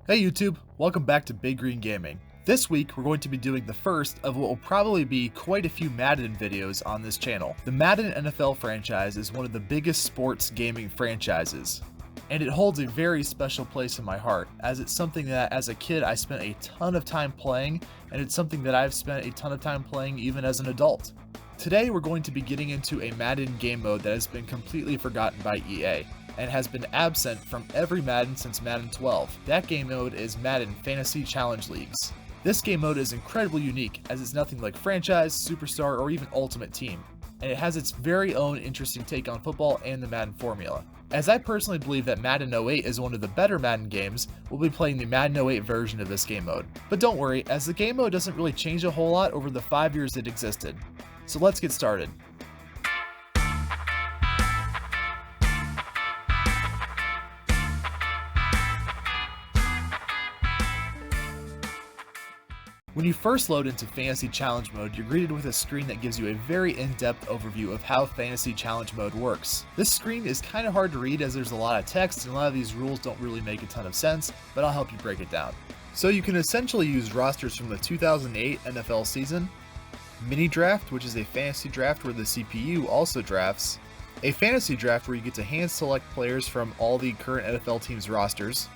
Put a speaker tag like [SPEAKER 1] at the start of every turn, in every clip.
[SPEAKER 1] Hey YouTube, welcome back to Big Green Gaming. This week we're going to be doing the first of what will probably be quite a few Madden videos on this channel. The Madden NFL franchise is one of the biggest sports gaming franchises, and it holds a very special place in my heart, as it's something that as a kid I spent a ton of time playing, and it's something that I've spent a ton of time playing even as an adult. Today we're going to be getting into a Madden game mode that has been completely forgotten by EA, and has been absent from every Madden since Madden 12. That game mode is Madden Fantasy Challange Leagues. This game mode is incredibly unique, as it's nothing like Franchise, Superstar, or even Ultimate Team, and it has its very own interesting take on football and the Madden formula. As I personally believe that Madden 08 is one of the better Madden games, we'll be playing the Madden 08 version of this game mode. But don't worry, as the game mode doesn't really change a whole lot over the 5 years it existed. So let's get started. When you first load into Fantasy Challenge Mode, you're greeted with a screen that gives you a very in-depth overview of how Fantasy Challenge Mode works. This screen is kind of hard to read as there's a lot of text and a lot of these rules don't really make a ton of sense, but I'll help you break it down. So you can essentially use rosters from the 2008 NFL season, Mini Draft, which is a fantasy draft where the CPU also drafts, a fantasy draft where you get to hand select players from all the current NFL teams' rosters,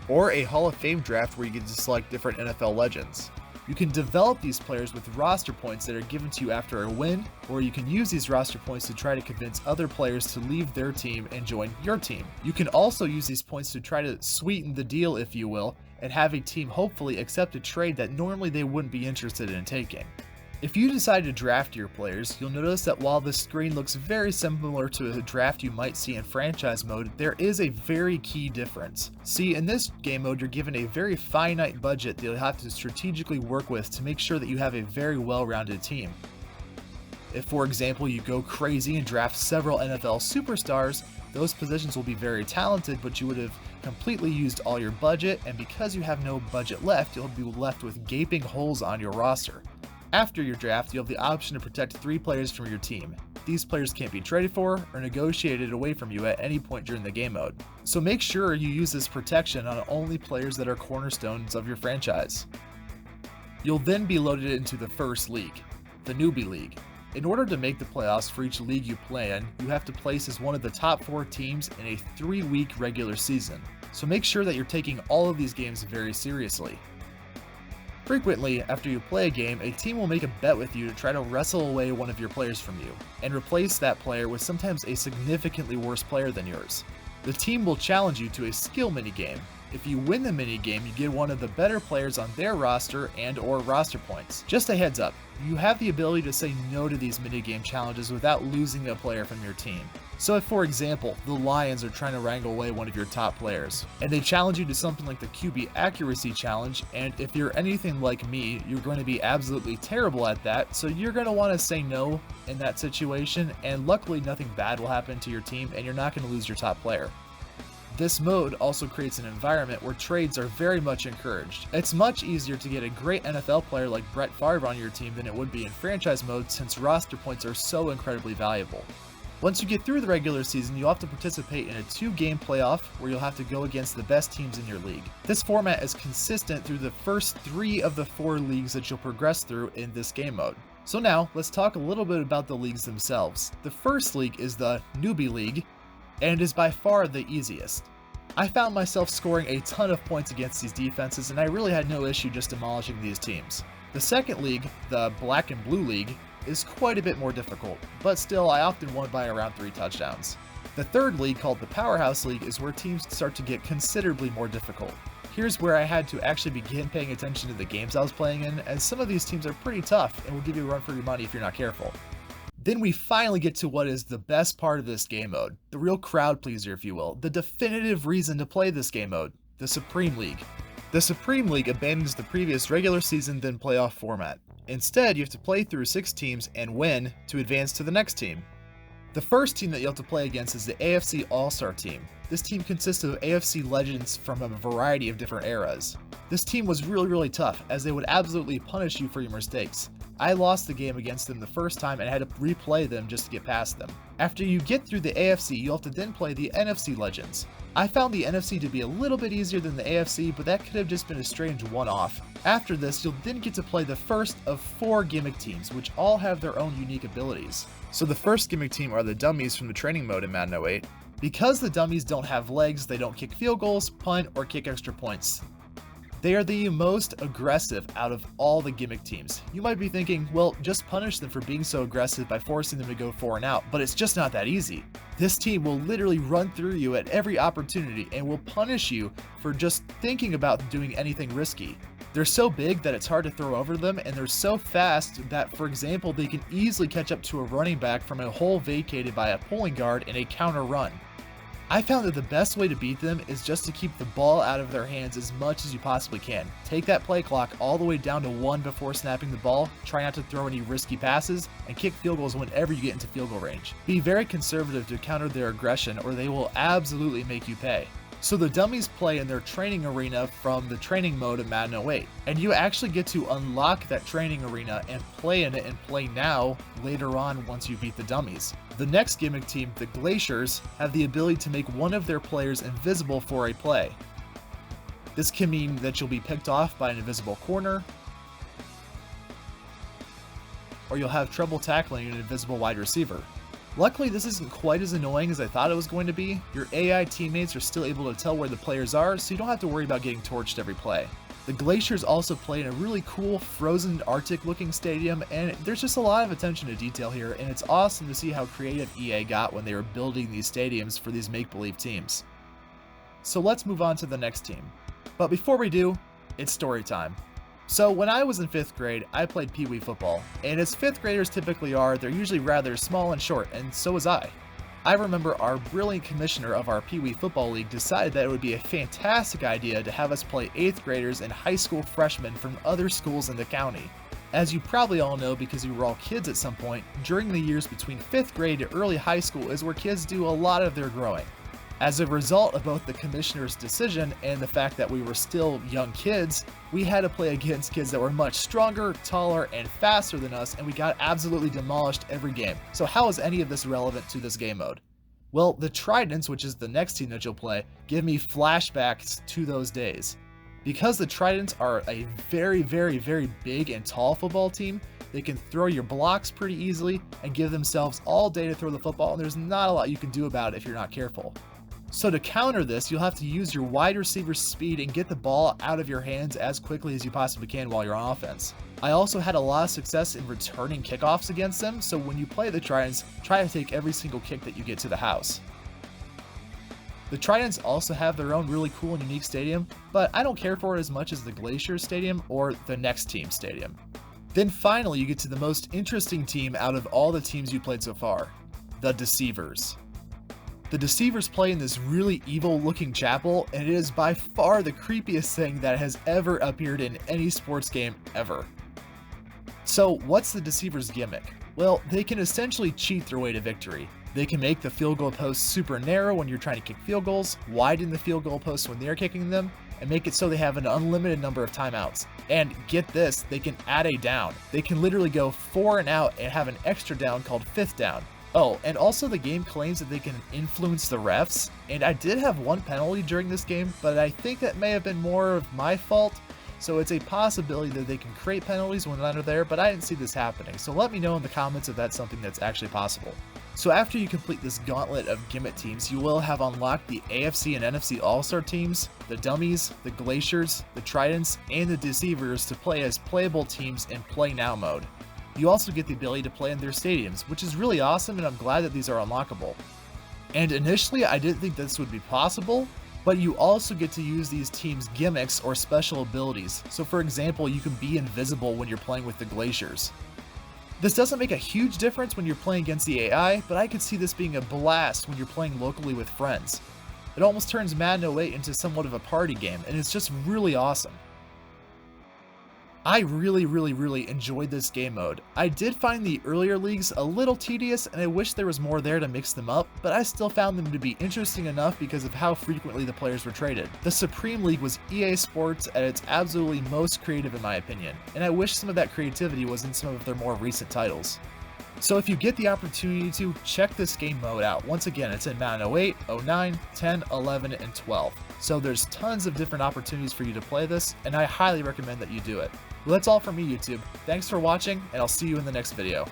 [SPEAKER 1] or a Hall of Fame draft where you get to select different NFL legends. You can develop these players with roster points that are given to you after a win, or you can use these roster points to try to convince other players to leave their team and join your team. You can also use these points to try to sweeten the deal, if you will, and have a team hopefully accept a trade that normally they wouldn't be interested in taking. If you decide to draft your players, you'll notice that while this screen looks very similar to a draft you might see in franchise mode, there is a very key difference. See, in this game mode, you're given a very finite budget that you'll have to strategically work with to make sure that you have a very well-rounded team. If, for example, you go crazy and draft several NFL superstars, those positions will be very talented, but you would have completely used all your budget, and because you have no budget left, you'll be left with gaping holes on your roster. After your draft, you have the option to protect 3 players from your team. These players can't be traded for or negotiated away from you at any point during the game mode. So make sure you use this protection on only players that are cornerstones of your franchise. You'll then be loaded into the first league, the Newbie League. In order to make the playoffs for each league you play in, you have to place as one of the top 4 teams in a 3-week regular season. So make sure that you're taking all of these games very seriously. Frequently, after you play a game, a team will make a bet with you to try to wrestle away one of your players from you, and replace that player with sometimes a significantly worse player than yours. The team will challenge you to a skill minigame. If you win the minigame, you get one of the better players on their roster and/or roster points. Just a heads up, you have the ability to say no to these minigame challenges without losing a player from your team. So if, for example, the Lions are trying to wrangle away one of your top players, and they challenge you to something like the QB accuracy challenge, and if you're anything like me, you're going to be absolutely terrible at that, so you're going to want to say no in that situation, and luckily nothing bad will happen to your team, and you're not going to lose your top player. This mode also creates an environment where trades are very much encouraged. It's much easier to get a great NFL player like Brett Favre on your team than it would be in franchise mode, since roster points are so incredibly valuable. Once you get through the regular season, you'll have to participate in a 2-game playoff where you'll have to go against the best teams in your league. This format is consistent through the first 3 of the 4 leagues that you'll progress through in this game mode. So now, let's talk a little bit about the leagues themselves. The first league is the Newbie League, and is by far the easiest. I found myself scoring a ton of points against these defenses, and I really had no issue just demolishing these teams. The second league, the Black and Blue League, is quite a bit more difficult, but still I often won by around 3 touchdowns. The third league, called the Powerhouse League, is where teams start to get considerably more difficult. Here's where I had to actually begin paying attention to the games I was playing in, as some of these teams are pretty tough and will give you a run for your money if you're not careful. Then we finally get to what is the best part of this game mode, the real crowd pleaser, if you will, the definitive reason to play this game mode, the Supreme League. The Supreme League abandons the previous regular season then playoff format. Instead, you have to play through 6 teams and win to advance to the next team. The first team that you have to play against is the AFC All-Star team. This team consists of AFC legends from a variety of different eras. This team was really tough, as they would absolutely punish you for your mistakes. I lost the game against them the first time and had to replay them just to get past them. After you get through the AFC, you'll have to then play the NFC Legends. I found the NFC to be a little bit easier than the AFC, but that could have just been a strange one-off. After this, you'll then get to play the first of 4 gimmick teams, which all have their own unique abilities. So the first gimmick team are the dummies from the training mode in Madden 08. Because the dummies don't have legs, they don't kick field goals, punt, or kick extra points. They are the most aggressive out of all the gimmick teams. You might be thinking, well, just punish them for being so aggressive by forcing them to go 4 and out, but it's just not that easy. This team will literally run through you at every opportunity and will punish you for just thinking about doing anything risky. They're so big that it's hard to throw over them, and they're so fast that, for example, they can easily catch up to a running back from a hole vacated by a pulling guard in a counter run. I found that the best way to beat them is just to keep the ball out of their hands as much as you possibly can. Take that play clock all the way down to 1 before snapping the ball, try not to throw any risky passes, and kick field goals whenever you get into field goal range. Be very conservative to counter their aggression, or they will absolutely make you pay. So the dummies play in their training arena from the training mode of Madden 08, and you actually get to unlock that training arena and play in it and play now later on once you beat the dummies. The next gimmick team, the Glaciers, have the ability to make one of their players invisible for a play. This can mean that you'll be picked off by an invisible corner, or you'll have trouble tackling an invisible wide receiver. Luckily, this isn't quite as annoying as I thought it was going to be. Your AI teammates are still able to tell where the players are, so you don't have to worry about getting torched every play. The Glaciers also play in a really cool, frozen Arctic looking stadium, and there's just a lot of attention to detail here, and it's awesome to see how creative EA got when they were building these stadiums for these make-believe teams. So let's move on to the next team. But before we do, it's story time. So when I was in 5th grade, I played Pee Wee football, and as 5th graders typically are, they're usually rather small and short, and so was I. I remember our brilliant commissioner of our Pee Wee football league decided that it would be a fantastic idea to have us play 8th graders and high school freshmen from other schools in the county. As you probably all know because you were all kids at some point, during the years between 5th grade to early high school is where kids do a lot of their growing. As a result of both the commissioner's decision and the fact that we were still young kids, we had to play against kids that were much stronger, taller, and faster than us, and we got absolutely demolished every game. So how is any of this relevant to this game mode? Well, the Tritons, which is the next team that you'll play, give me flashbacks to those days. Because the Tritons are a very, very, very big and tall football team, they can throw your blocks pretty easily and give themselves all day to throw the football, and there's not a lot you can do about it if you're not careful. So to counter this, you'll have to use your wide receiver's speed and get the ball out of your hands as quickly as you possibly can while you're on offense. I also had a lot of success in returning kickoffs against them, so when you play the Tritons, try to take every single kick that you get to the house. The Tritons also have their own really cool and unique stadium, but I don't care for it as much as the Glacier Stadium or the next team stadium. Then finally, you get to the most interesting team out of all the teams you played so far, the Deceivers. The Deceivers play in this really evil looking chapel, and it is by far the creepiest thing that has ever appeared in any sports game ever. So what's the Deceivers gimmick? Well, they can essentially cheat their way to victory. They can make the field goal post super narrow when you're trying to kick field goals, widen the field goal post when they're kicking them, and make it so they have an unlimited number of timeouts. And get this, they can add a down. They can literally go 4 and out and have an extra down called 5th down. Oh, and also the game claims that they can influence the refs, and I did have one penalty during this game, but I think that may have been more of my fault, so it's a possibility that they can create penalties when they're there, but I didn't see this happening, so let me know in the comments if that's something that's actually possible. So after you complete this gauntlet of gimmick teams, you will have unlocked the AFC and NFC All-Star teams, the Dummies, the Glaciers, the Tritons, and the Deceivers to play as playable teams in Play Now mode. You also get the ability to play in their stadiums, which is really awesome, and I'm glad that these are unlockable. And initially, I didn't think this would be possible, but you also get to use these teams' gimmicks or special abilities. So for example, you can be invisible when you're playing with the Glaciers. This doesn't make a huge difference when you're playing against the AI, but I could see this being a blast when you're playing locally with friends. It almost turns Madden 08 into somewhat of a party game, and it's just really awesome. I really enjoyed this game mode. I did find the earlier leagues a little tedious and I wish there was more there to mix them up, but I still found them to be interesting enough because of how frequently the players were traded. The Supreme League was EA Sports at its absolutely most creative in my opinion, and I wish some of that creativity was in some of their more recent titles. So if you get the opportunity to, check this game mode out. Once again, it's in Madden 08, 09, 10, 11, and 12. So there's tons of different opportunities for you to play this, and I highly recommend that you do it. Well, that's all from me, YouTube. Thanks for watching, and I'll see you in the next video.